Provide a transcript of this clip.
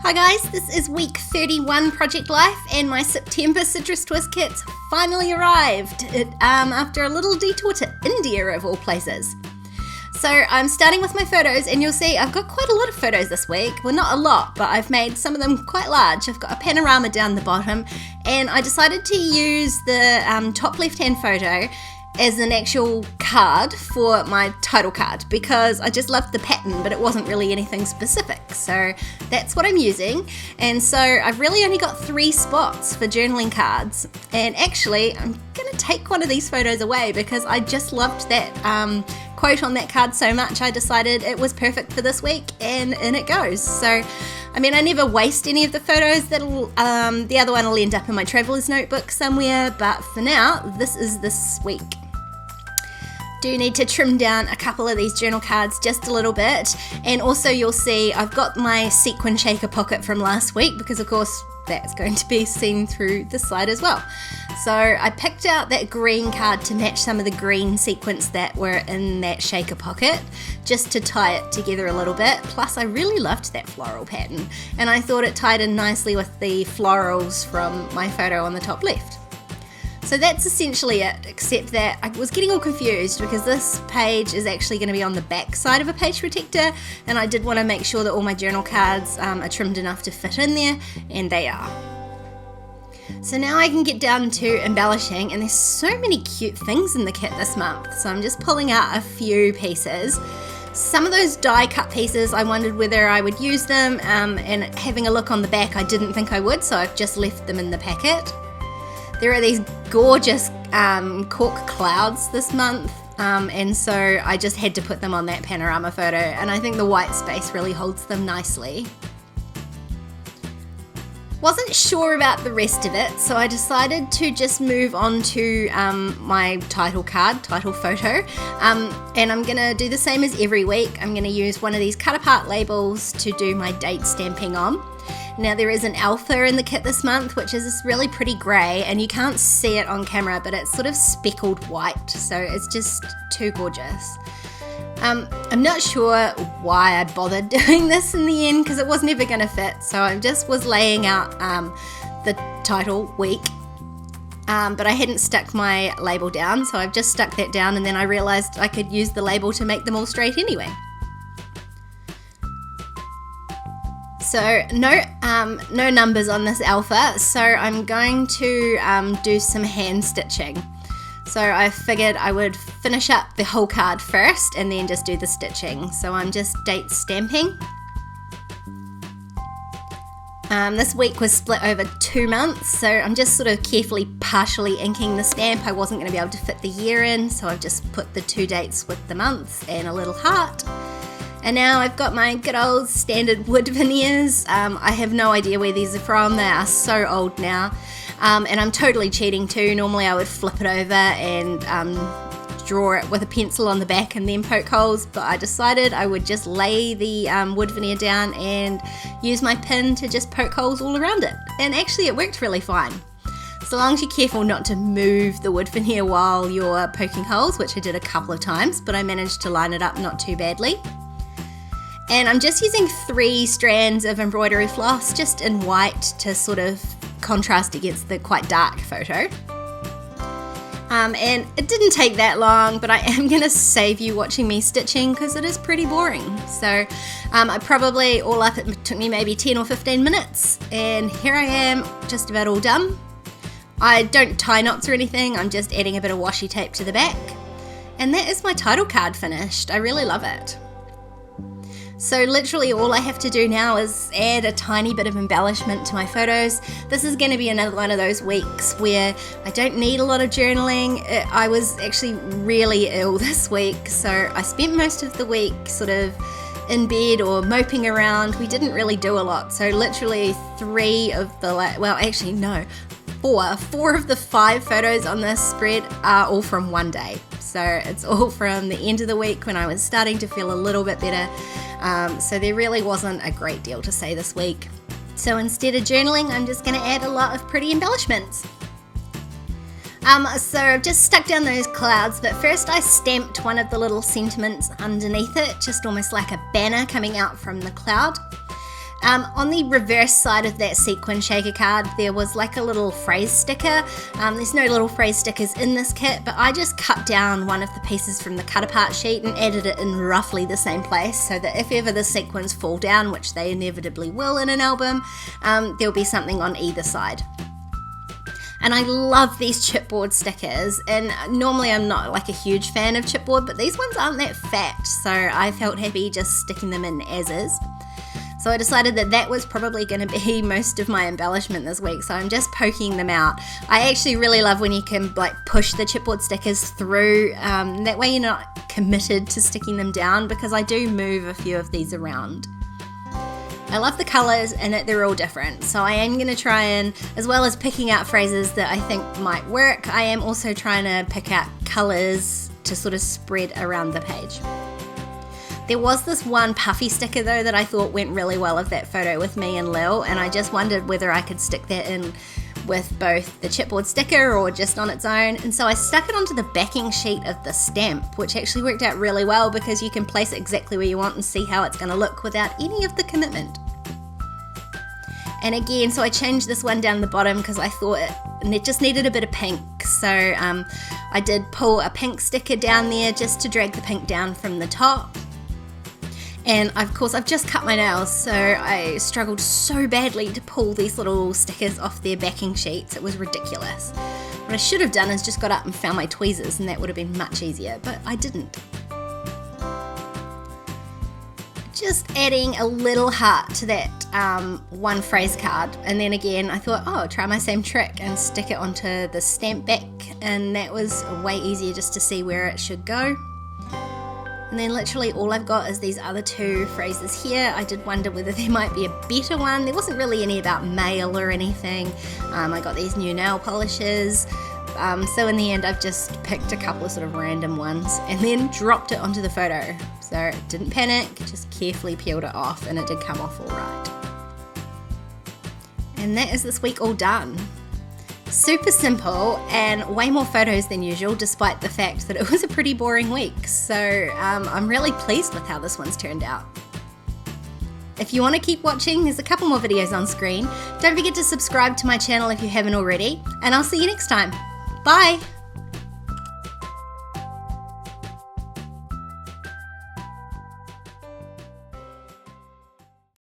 Hi guys, this is week 31 Project Life and my September Citrus Twist kits finally arrived after a little detour to India of all places. So I'm starting with my photos and you'll see I've got quite a lot of photos this week. Well, not a lot, but I've made some of them quite large. I've got a panorama down the bottom and I decided to use the top left-hand photo as an actual card for my title card because I just loved the pattern, but it wasn't really anything specific. So that's what I'm using. And so I've really only got 3 spots for journaling cards. And actually, I'm going to take one of these photos away because I just loved that quote on that card so much. I decided it was perfect for this week, and in it goes. So, I mean, I never waste any of the photos. The other one will end up in my traveler's notebook somewhere, but for now, this is this week. Do need to trim down a couple of these journal cards just a little bit, and also you'll see I've got my sequin shaker pocket from last week because of course that's going to be seen through this side as well. So I picked out that green card to match some of the green sequins that were in that shaker pocket just to tie it together a little bit. Plus I really loved that floral pattern and I thought it tied in nicely with the florals from my photo on the top left. So that's essentially it, except that I was getting all confused because this page is actually going to be on the back side of a page protector, and I did want to make sure that all my journal cards are trimmed enough to fit in there, and they are. So now I can get down to embellishing, and there's so many cute things in the kit this month, so I'm just pulling out a few pieces. Some of those die cut pieces, I wondered whether I would use them, and having a look on the back I didn't think I would, so I've just left them in the packet. There are these gorgeous cork clouds this month, and so I just had to put them on that panorama photo, and I think the white space really holds them nicely. Wasn't sure about the rest of it, so I decided to just move on to my title photo, and I'm going to do the same as every week. I'm going to use one of these cut apart labels to do my date stamping on. Now there is an alpha in the kit this month, which is this really pretty grey, and you can't see it on camera, but it's sort of speckled white, so it's just too gorgeous. I'm not sure why I bothered doing this in the end, because it was never going to fit, so I just was laying out the title week, but I hadn't stuck my label down, so I've just stuck that down, and then I realised I could use the label to make them all straight anyway. So no numbers on this alpha, so I'm going to do some hand stitching. So I figured I would finish up the whole card first and then just do the stitching. So I'm just date stamping. This week was split over 2 months, so I'm just sort of carefully partially inking the stamp. I wasn't going to be able to fit the year in, so I've just put the 2 dates with the months and a little heart. And now I've got my good old standard wood veneers. I have no idea where these are from. They are so old now. And I'm totally cheating too. Normally I would flip it over and draw it with a pencil on the back and then poke holes, but I decided I would just lay the wood veneer down and use my pin to just poke holes all around it. And actually it worked really fine. So long as you're careful not to move the wood veneer while you're poking holes, which I did a couple of times, but I managed to line it up not too badly. And I'm just using 3 strands of embroidery floss just in white to sort of contrast against the quite dark photo. And it didn't take that long, but I am going to save you watching me stitching because it is pretty boring. So I probably all up it took me maybe 10 or 15 minutes, and here I am just about all done. I don't tie knots or anything, I'm just adding a bit of washi tape to the back. And that is my title card finished. I really love it. So literally all I have to do now is add a tiny bit of embellishment to my photos. This is going to be another one of those weeks where I don't need a lot of journaling. I was actually really ill this week, so I spent most of the week sort of in bed or moping around. We didn't really do a lot, so literally 4 of the 5 photos on this spread are all from one day. So it's all from the end of the week when I was starting to feel a little bit better. So there really wasn't a great deal to say this week. So instead of journaling, I'm just going to add a lot of pretty embellishments. So I've just stuck down those clouds, but first I stamped one of the little sentiments underneath it, just almost like a banner coming out from the cloud. On the reverse side of that sequin shaker card, there was like a little phrase sticker. There's no little phrase stickers in this kit, but I just cut down one of the pieces from the cut apart sheet and added it in roughly the same place, so that if ever the sequins fall down, which they inevitably will in an album, there'll be something on either side. And I love these chipboard stickers, and normally I'm not like a huge fan of chipboard, but these ones aren't that fat, so I felt happy just sticking them in as is. So I decided that was probably going to be most of my embellishment this week, so I'm just poking them out. I actually really love when you can like push the chipboard stickers through, that way you're not committed to sticking them down, because I do move a few of these around. I love the colours and that they're all different, so I am going to try and, as well as picking out phrases that I think might work, I am also trying to pick out colours to sort of spread around the page. There was this one puffy sticker though that I thought went really well with that photo with me and Lil, and I just wondered whether I could stick that in with both the chipboard sticker or just on its own, and so I stuck it onto the backing sheet of the stamp, which actually worked out really well because you can place it exactly where you want and see how it's going to look without any of the commitment. And again, so I changed this one down the bottom because I thought it just needed a bit of pink, so I did pull a pink sticker down there just to drag the pink down from the top. And of course I've just cut my nails, so I struggled so badly to pull these little stickers off their backing sheets. It was ridiculous. What I should have done is just got up and found my tweezers, and that would have been much easier, but I didn't. Just adding a little heart to that one phrase card, and then again I thought, oh, try my same trick and stick it onto the stamp back, and that was way easier just to see where it should go. And then literally all I've got is these other two phrases here. I did wonder whether there might be a better one. There wasn't really any about mail or anything. I got these new nail polishes. So in the end I've just picked a couple of sort of random ones and then dropped it onto the photo. So didn't panic, just carefully peeled it off, and it did come off all right. And that is this week all done. Super simple and way more photos than usual, despite the fact that it was a pretty boring week. So I'm really pleased with how this one's turned out. If you want to keep watching, there's a couple more videos on screen. Don't forget to subscribe to my channel if you haven't already, and I'll see you next time. Bye!